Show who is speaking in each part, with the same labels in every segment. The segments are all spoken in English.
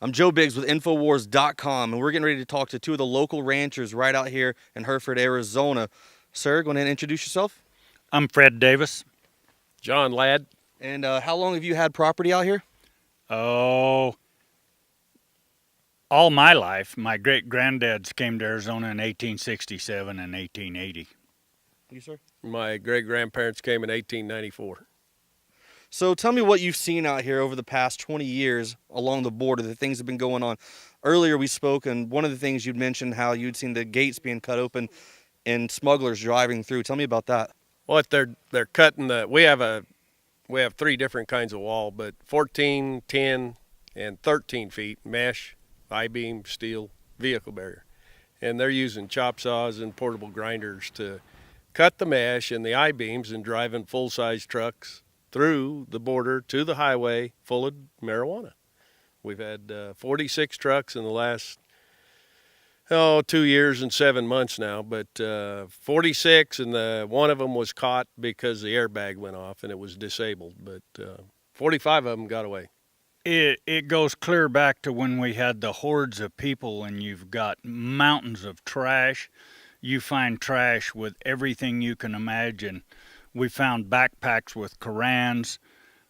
Speaker 1: I'm Joe Biggs with Infowars.com, and we're getting ready to talk to two of the local ranchers right out here in Hereford, Arizona. Sir, go ahead and introduce yourself.
Speaker 2: I'm Fred Davis.
Speaker 3: John Ladd.
Speaker 1: And how long have you had property out here?
Speaker 2: Oh, all my life. My great-granddads came to Arizona in 1867 and 1880.
Speaker 1: You, sir?
Speaker 3: My great-grandparents came in 1894.
Speaker 1: So tell me what you've seen out here over the past 20 years along the border, the things that have been going on. Earlier we spoke, and one of the things you'd mentioned how you'd seen the gates being cut open and smugglers driving through. Tell me about that.
Speaker 3: What they're cutting we have 3 different kinds of wall, but 14, 10, and 13 feet mesh, I-beam, steel, vehicle barrier. And they're using chop saws and portable grinders to cut the mesh and the I-beams and driving full-size trucks through the border to the highway full of marijuana. We've had 46 trucks in the last 2 years and 7 months now, but 46, and one of them was caught because the airbag went off and it was disabled, but 45 of them got away.
Speaker 2: It goes clear back to when we had the hordes of people and you've got mountains of trash. You find trash with everything you can imagine. We found backpacks with Korans.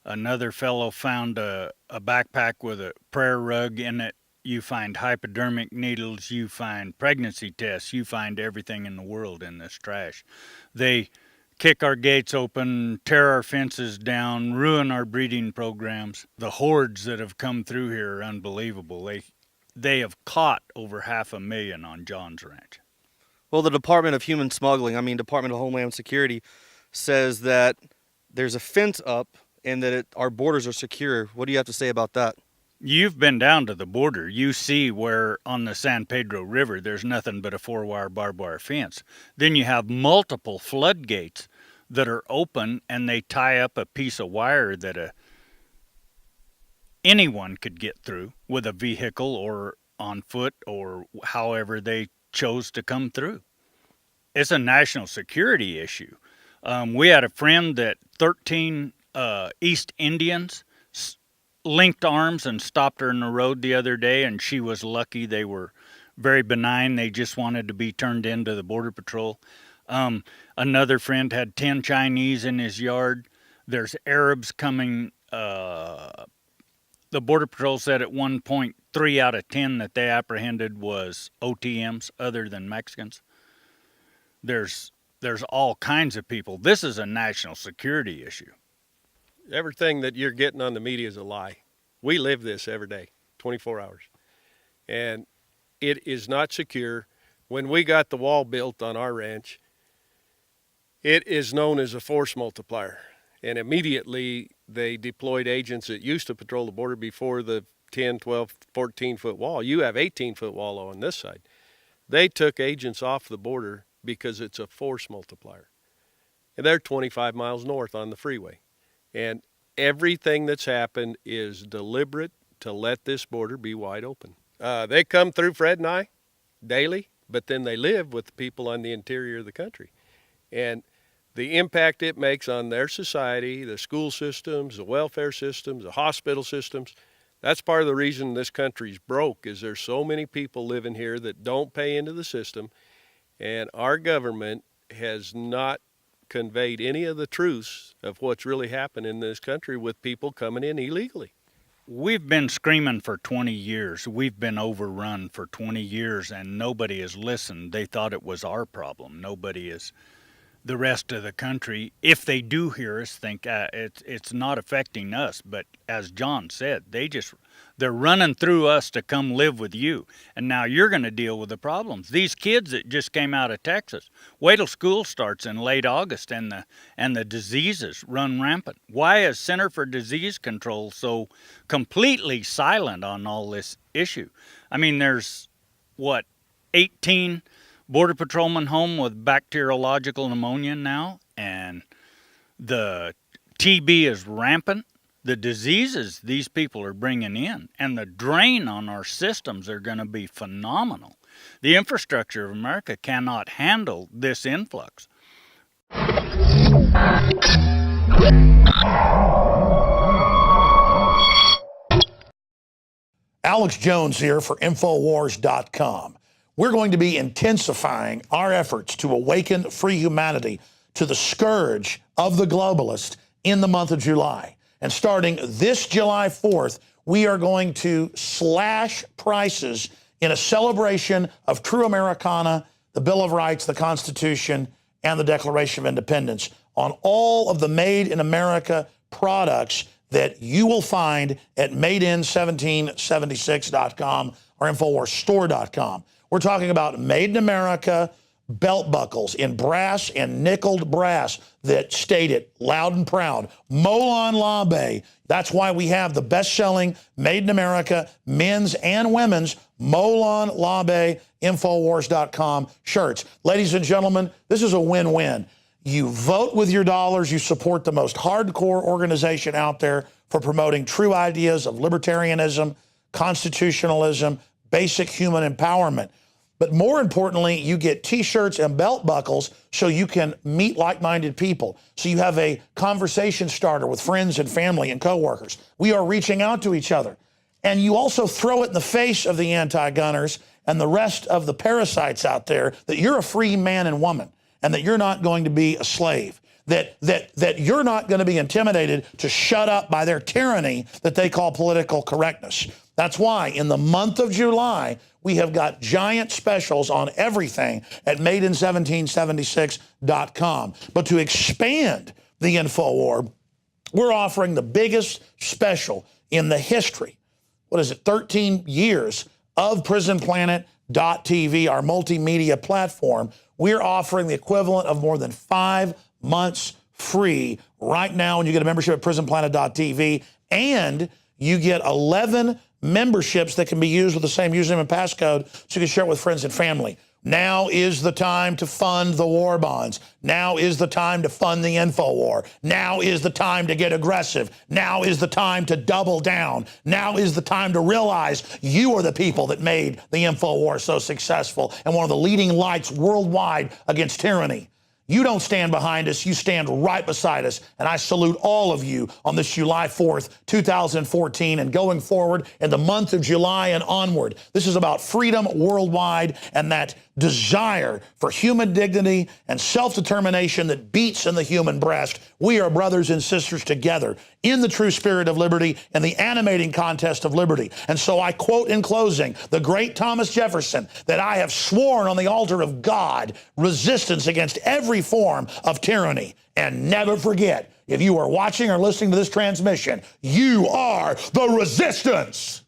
Speaker 2: Another fellow found a backpack with a prayer rug in it. You find hypodermic needles. You find pregnancy tests. You find everything in the world in this trash. They kick our gates open, tear our fences down, ruin our breeding programs. The hordes that have come through here are unbelievable. They have caught over 500,000 on John's ranch.
Speaker 1: Well, the Department of Department of Homeland Security says that there's a fence up and that our borders are secure. What do you have to say about that?
Speaker 2: You've been down to the border. You see where on the San Pedro River there's nothing but a 4-wire barbed wire fence. Then you have multiple floodgates that are open, and they tie up a piece of wire that anyone could get through with a vehicle or on foot or however they chose to come through. It's a national security issue. We had a friend that 13 East Indians linked arms and stopped her in the road the other day, and she was lucky. They were very benign. They just wanted to be turned into the Border Patrol. Another friend had 10 Chinese in his yard. There's Arabs coming. The Border Patrol said at one point 3 out of 10 that they apprehended was OTMs other than Mexicans. There's all kinds of people. This is a national security issue.
Speaker 3: Everything that you're getting on the media is a lie. We live this every day, 24 hours. And it is not secure. When we got the wall built on our ranch, it is known as a force multiplier. And immediately they deployed agents that used to patrol the border before the 10, 12, 14-foot wall. You have 18-foot wall on this side. They took agents off the border because it's a force multiplier. And they're 25 miles north on the freeway. And everything that's happened is deliberate to let this border be wide open. They come through Fred and I daily, but then they live with the people on the interior of the country. And the impact it makes on their society, the school systems, the welfare systems, the hospital systems, that's part of the reason this country's broke, is there's so many people living here that don't pay into the system, and our government has not conveyed any of the truths of what's really happened in this country with people coming in illegally.
Speaker 2: We've been screaming for 20 years. We've been overrun for 20 years, and nobody has listened. They thought it was our problem. Nobody is. The rest of the country, if they do hear us, think it's not affecting us. But as John said, they're running through us to come live with you. And now you're going to deal with the problems. These kids that just came out of Texas, wait till school starts in late August and the diseases run rampant. Why is Center for Disease Control so completely silent on all this issue? I mean, there's, 18 Border Patrolmen home with bacteriological pneumonia now, and the TB is rampant. The diseases these people are bringing in and the drain on our systems are going to be phenomenal. The infrastructure of America cannot handle this influx.
Speaker 4: Al Alex Jones here for Infowars.com. We're going to be intensifying our efforts to awaken free humanity to the scourge of the globalist in the month of July. And starting this July 4th, we are going to slash prices in a celebration of true Americana, the Bill of Rights, the Constitution, and the Declaration of Independence on all of the Made in America products that you will find at madein1776.com or InfoWarsStore.com. We're talking about Made in America belt buckles in brass and nickeled brass that state it loud and proud. Molon Labe. That's why we have the best-selling Made in America men's and women's Molon Labe Infowars.com shirts. Ladies and gentlemen, this is a win-win. You vote with your dollars. You support the most hardcore organization out there for promoting true ideas of libertarianism, constitutionalism, basic human empowerment. But more importantly, you get T-shirts and belt buckles so you can meet like-minded people. So you have a conversation starter with friends and family and coworkers. We are reaching out to each other. And you also throw it in the face of the anti-gunners and the rest of the parasites out there that you're a free man and woman, and that you're not going to be a slave, that you're not going to be intimidated to shut up by their tyranny that they call political correctness. That's why in the month of July, we have got giant specials on everything at madein1776.com. But to expand the InfoWar, we're offering the biggest special in the history, 13 years of PrisonPlanet.tv, our multimedia platform. We're offering the equivalent of more than 5 months free right now when you get a membership at PrisonPlanet.tv, and you get 11 memberships that can be used with the same username and passcode so you can share it with friends and family. Now is the time to fund the war bonds. Now is the time to fund the InfoWar. Now is the time to get aggressive. Now is the time to double down. Now is the time to realize you are the people that made the InfoWar so successful and one of the leading lights worldwide against tyranny. You don't stand behind us, you stand right beside us, and I salute all of you on this July 4th, 2014, and going forward in the month of July and onward. This is about freedom worldwide and that desire for human dignity and self-determination that beats in the human breast. We are brothers and sisters together in the true spirit of liberty and the animating contest of liberty. And so I quote in closing the great Thomas Jefferson that I have sworn on the altar of God resistance against every form of tyranny. And never forget, if you are watching or listening to this transmission, you are the resistance.